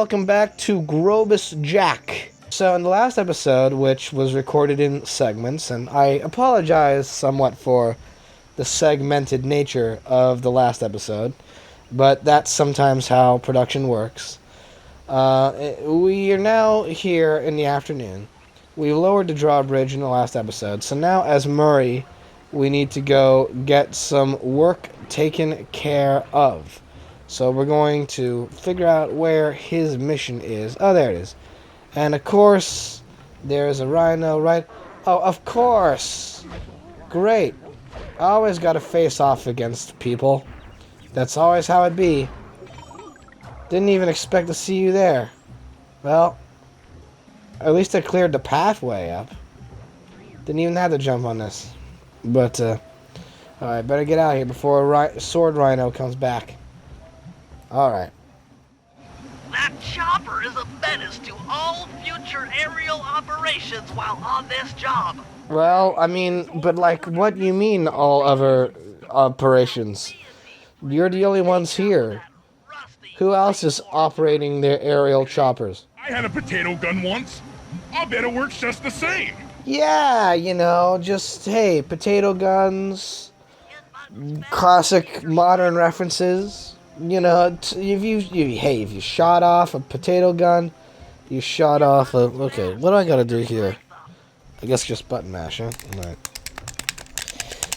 welcome back to Grobus Jack. So in the last episode, which was recorded in segments, and I apologize somewhat for the segmented nature of the last episode, but that's sometimes how production works. We are now here in the afternoon. We lowered the drawbridge in the last episode, so now as Murray, we need to go get some work taken care of. So we're going to figure out where his mission is. Oh, there it is. And of course, there's a rhino, right? Oh, of course. Great. I always got to face off against people. That's always how it be. Didn't even expect to see you there. Well, at least I cleared the pathway up. Didn't even have to jump on this. But, alright, better get out of here before a sword rhino comes back. Alright. That chopper is a menace to all future aerial operations while on this job. Well, I mean, but like, what do you mean all other operations? You're the only ones here. Who else is operating their aerial choppers? I had a potato gun once. I'll bet it works just the same. Yeah, you know, just, hey, potato guns, classic modern references. You know, if you shot off a potato gun, you shot off a... Okay, what do I gotta do here? I guess just button mash, huh? Alright.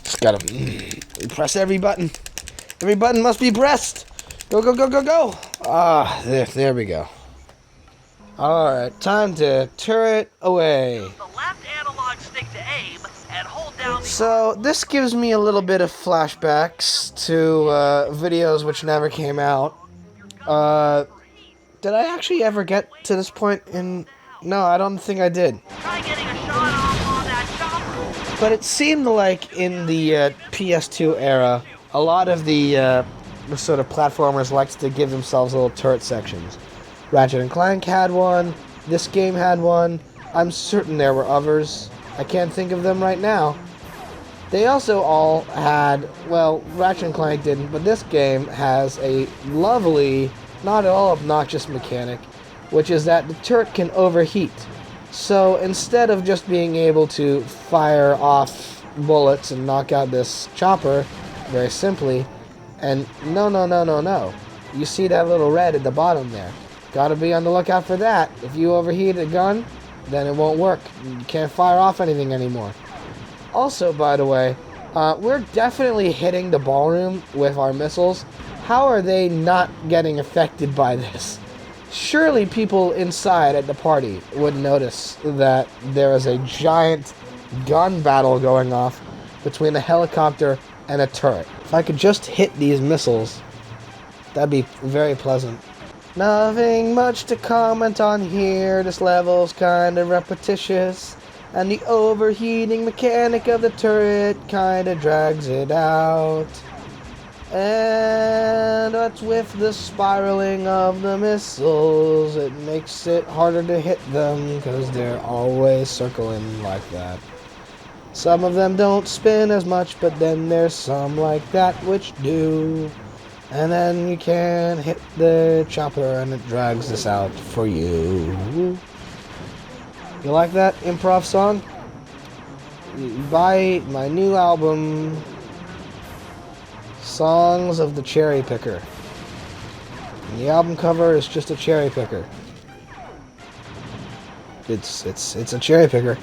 Just gotta press every button. Every button must be pressed. Go, go, go, go, go. Ah, there we go. Alright, time to turret away. The left analog stick to aim and hold down the... So, this gives me a little bit of flashbacks to videos which never came out. Did I actually ever get to this point in... No, I don't think I did. Try getting a shot off on that chopper. But it seemed like in the PS2 era, a lot of the sort of platformers liked to give themselves little turret sections. Ratchet & Clank had one, this game had one, I'm certain there were others. I can't think of them right now. They also all had, well, Ratchet & Clank didn't, but this game has a lovely, not at all obnoxious mechanic, which is that the turret can overheat. So instead of just being able to fire off bullets and knock out this chopper, very simply, and no. You see that little red at the bottom there. Gotta be on the lookout for that. If you overheat a gun, then it won't work. You can't fire off anything anymore. Also, by the way, we're definitely hitting the ballroom with our missiles. How are they not getting affected by this? Surely people inside at the party would notice that there is a giant gun battle going off between a helicopter and a turret. If I could just hit these missiles, that'd be very pleasant. Nothing much to comment on here, this level's kinda repetitious, and the overheating mechanic of the turret kinda drags it out. And what's with the spiraling of the missiles, it makes it harder to hit them, because they're always circling like that. Some of them don't spin as much, but then there's some like that which do. And then you can hit the chopper and it drags this out for you. You like that improv song? Buy my new album, Songs of the Cherry Picker. And the album cover is just a cherry picker. It's a cherry picker.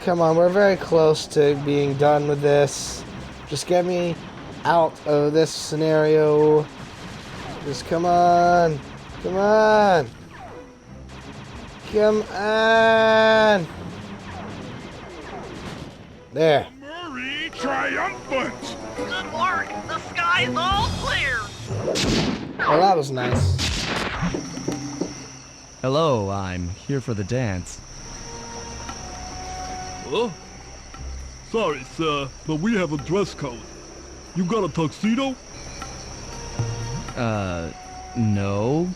Come on, we're very close to being done with this. Just get me out of this scenario. Just come on. Come on. Come on. There. Murray triumphant. Good work. The sky's all clear. Well, that was nice. Hello, I'm here for the dance. Huh? Sorry, sir, but we have a dress code. You got a tuxedo? No.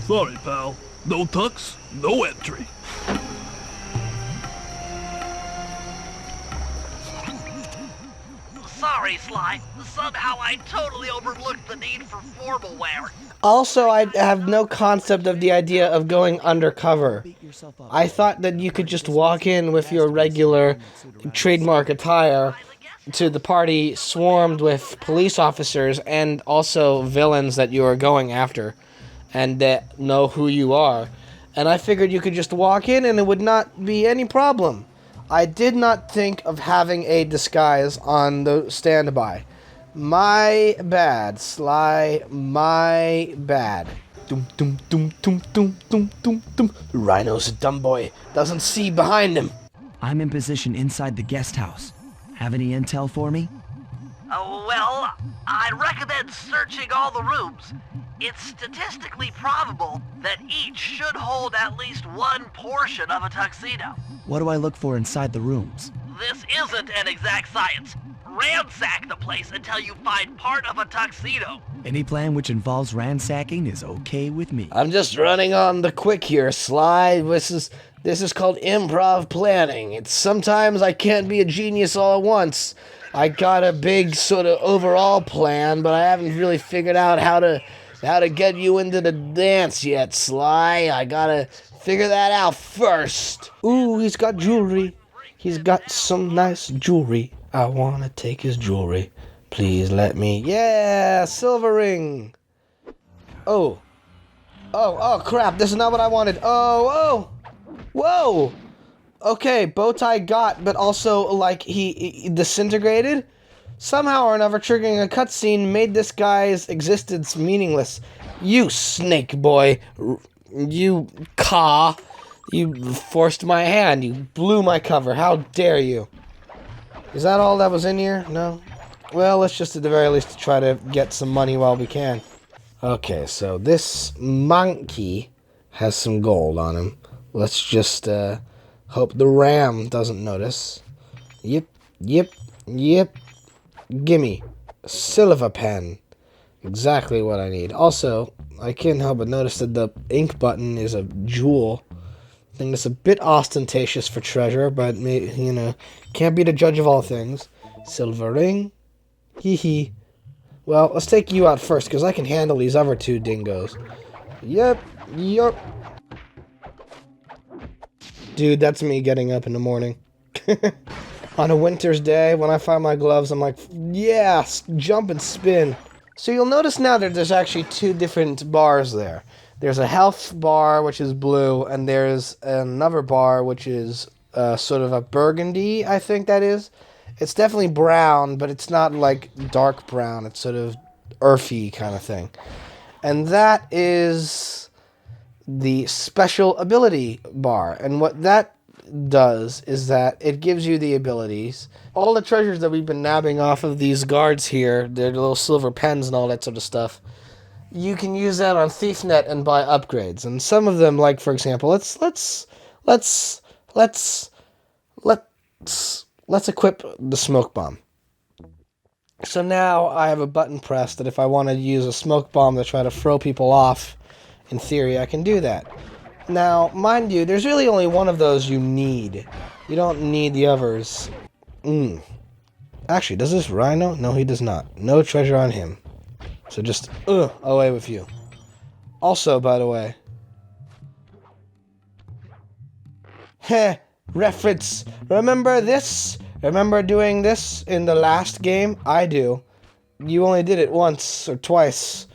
Sorry, pal. No tux, no entry. Sorry, Sly. Somehow I totally overlooked the need for formal wear. Also, I have no concept of the idea of going undercover. I thought that you could just walk in with your regular trademark attire to the party swarmed with police officers and also villains that you are going after and that know who you are. And I figured you could just walk in and it would not be any problem. I did not think of having a disguise on the standby. My bad, Sly. My bad. Doom, doom, doom, doom, doom, doom, doom, doom. The rhino's a dumb boy. Doesn't see behind him. I'm in position inside the guest house. Have any intel for me? Well, I'd recommend searching all the rooms. It's statistically probable that each should hold at least one portion of a tuxedo. What do I look for inside the rooms? This isn't an exact science. Ransack the place until you find part of a tuxedo. Any plan which involves ransacking is okay with me. I'm just running on the quick here, Sly. This is called improv planning. It's sometimes I can't be a genius all at once. I got a big sort of overall plan, but I haven't really figured out how to get you into the dance yet, Sly. I gotta figure that out first. Ooh, he's got jewelry. He's got some nice jewelry. I wanna take his jewelry. Please let me. Yeah, silver ring. Oh, crap. This is not what I wanted. Oh, whoa. Okay, bow tie got, but also, like, he disintegrated? Somehow or another, triggering a cutscene made this guy's existence meaningless. You snake boy. You caw. You forced my hand. You blew my cover. How dare you? Is that all that was in here? No? Well, let's just at the very least try to get some money while we can. Okay, so this monkey has some gold on him. Let's just, hope the ram doesn't notice. Yep. Gimme. Silver pen. Exactly what I need. Also, I can't help but notice that the ink button is a jewel. I think that's a bit ostentatious for treasure, but, can't be the judge of all things. Silver ring. Hee. Well, let's take you out first, because I can handle these other two dingoes. Yep. Dude, that's me getting up in the morning. On a winter's day, when I find my gloves, I'm like, yeah, jump and spin. So you'll notice now that there's actually two different bars there. There's a health bar, which is blue, and there's another bar, which is sort of a burgundy, I think that is. It's definitely brown, but it's not like dark brown. It's sort of earthy kind of thing. And that is the special ability bar. And what that does is that it gives you the abilities. All the treasures that we've been nabbing off of these guards here, their little silver pens and all that sort of stuff, you can use that on ThiefNet and buy upgrades. And some of them, like for example, let's equip the smoke bomb. So now I have a button pressed that if I want to use a smoke bomb to try to throw people off, in theory I can do that. Now, mind you, there's really only one of those you need. You don't need the others. Actually, does this rhino? No, he does not. No treasure on him. So just, away with you. Also, by the way. Reference. Remember this? Remember doing this in the last game? I do. You only did it once or twice.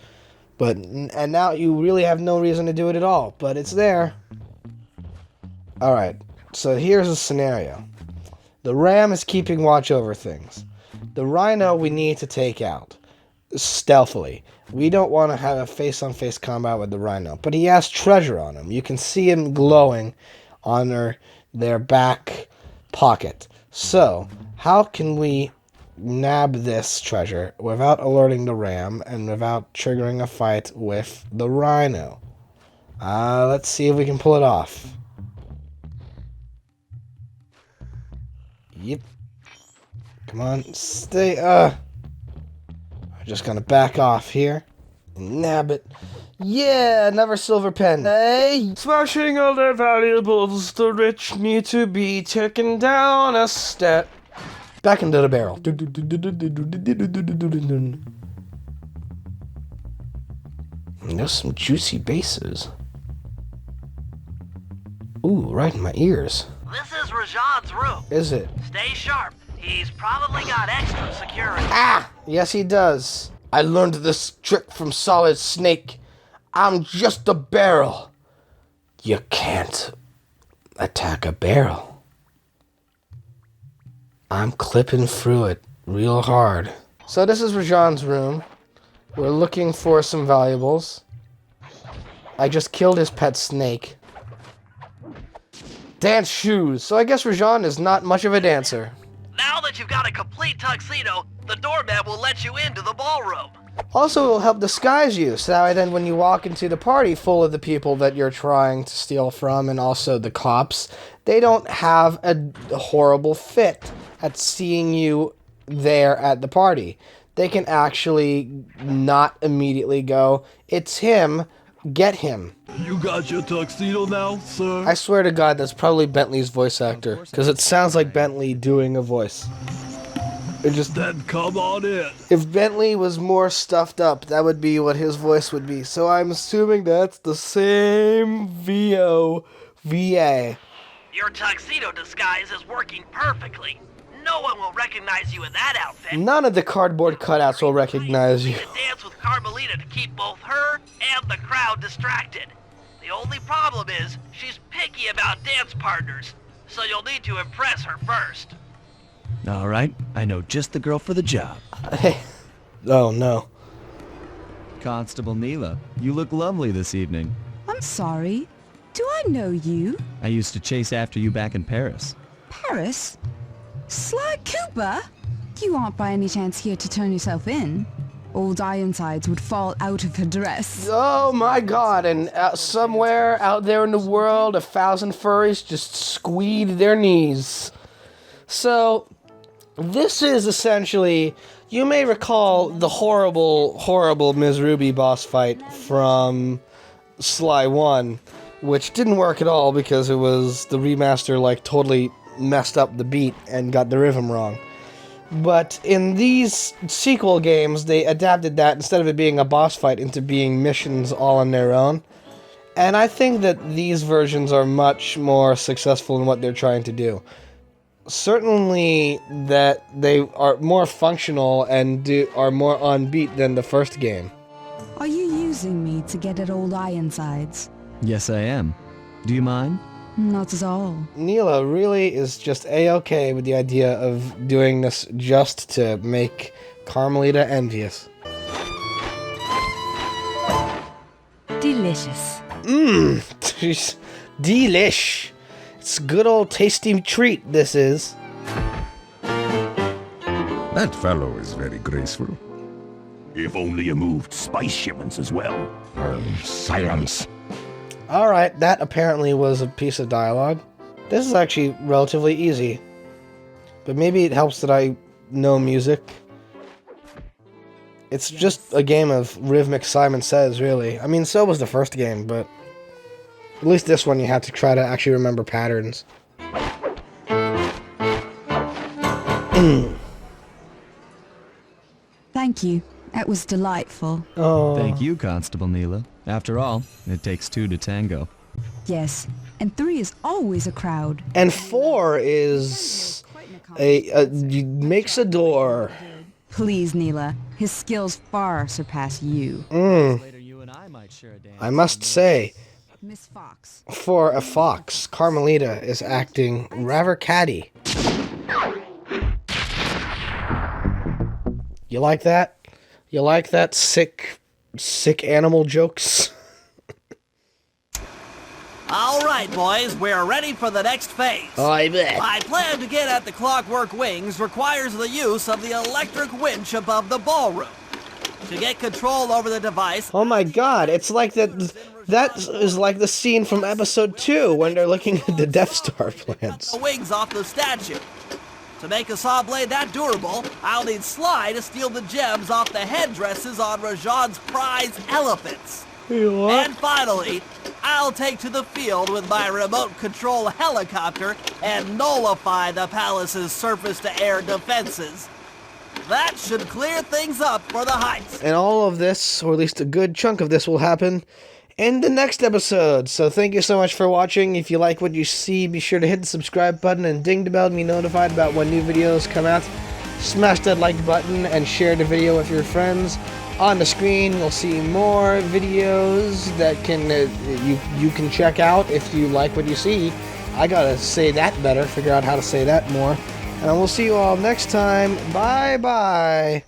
And now you really have no reason to do it at all. But it's there. Alright. So here's a scenario. The ram is keeping watch over things. The rhino we need to take out. Stealthily. We don't want to have a face-on-face combat with the rhino. But he has treasure on him. You can see him glowing on their back pocket. So, how can we nab this treasure without alerting the ram and without triggering a fight with the rhino? Let's see if we can pull it off. Yep. Come on, stay, I'm just gonna back off here. Nab it. Yeah, another silver pen. Hey! Smashing all their valuables, the rich need to be taken down a step. Back into the barrel. And there's some juicy bases. Ooh, right in my ears. This is Rajan's room. Is it? Stay sharp. He's probably got extra security. Ah! Yes, he does. I learned this trick from Solid Snake. I'm just a barrel. You can't attack a barrel. I'm clipping through it real hard. So this is Rajan's room. We're looking for some valuables. I just killed his pet snake. Dance shoes. So I guess Rajan is not much of a dancer. Now that you've got a complete tuxedo, the doorman will let you into the ballroom. Also, it will help disguise you, so that then when you walk into the party full of the people that you're trying to steal from, and also the cops, they don't have a horrible fit at seeing you there at the party. They can actually not immediately go, it's him, get him. You got your tuxedo now, sir? I swear to God, that's probably Bentley's voice actor, because it sounds like Bentley doing a voice. It just... Then come on in. If Bentley was more stuffed up, that would be what his voice would be. So I'm assuming that's the same VA. Your tuxedo disguise is working perfectly. No one will recognize you in that outfit. None of the cardboard cutouts will recognize you. You can dance with Carmelita to keep both her and the crowd distracted. The only problem is she's picky about dance partners, so you'll need to impress her first. All right, I know just the girl for the job. Hey. Oh, no. Constable Neela, you look lovely this evening. I'm sorry. Do I know you? I used to chase after you back in Paris. Paris? Sly Cooper? You aren't by any chance here to turn yourself in? Old Ironsides would fall out of her dress. Oh my God, and somewhere out there in the world, 1,000 furries just squeed their knees. So, this is essentially, you may recall the horrible Ms. Ruby boss fight from Sly 1, which didn't work at all because it was the remaster totally messed up the beat and got the rhythm wrong. But in these sequel games, they adapted that, instead of it being a boss fight, into being missions all on their own. And I think that these versions are much more successful in what they're trying to do. Certainly that they are more functional and are more on beat than the first game. Are you using me to get at Old Ironsides? Yes, I am. Do you mind? Not at all. Neela really is just A-okay with the idea of doing this just to make Carmelita envious. Delicious. Mmm, delish. It's a good old tasty treat, this is. That fellow is very graceful. If only you moved spice shipments as well. Silence. Alright, that apparently was a piece of dialogue. This is actually relatively easy. But maybe it helps that I know music. It's just a game of rhythmic Simon Says, really. I mean, so was the first game, but at least this one you have to try to actually remember patterns. Thank you. That was delightful. Oh. Thank you, Constable Neela. After all, it takes two to tango. Yes, and 3 is always a crowd. And 4 is makes a door. Please, Neela. His skills far surpass you. Later, you and I might share a dance. I must say, Miss Fox. for a fox, Carmelita is acting rather catty. You like that? You like that sick animal jokes? All right, boys, we're ready for the next phase. Oh, I bet. My plan to get at the clockwork wings requires the use of the electric winch above the ballroom. To get control over the device... Oh my God, it's like that is like the scene from episode 2 when they're looking at the Death Star plans. ...the wings off the statue. To make a saw blade that durable, I'll need Sly to steal the gems off the headdresses on Rajan's prize elephants. What? And finally, I'll take to the field with my remote control helicopter and nullify the palace's surface-to-air defenses. That should clear things up for the Heights. And all of this, or at least a good chunk of this, will happen in the next episode. So thank you so much for watching. If you like what you see, be sure to hit the subscribe button and ding the bell to be notified about when new videos come out. Smash that like button and share the video with your friends. On the screen, you'll see more videos that can you can check out if you like what you see. I gotta say that better, figure out how to say that more. And we'll see you all next time. Bye bye.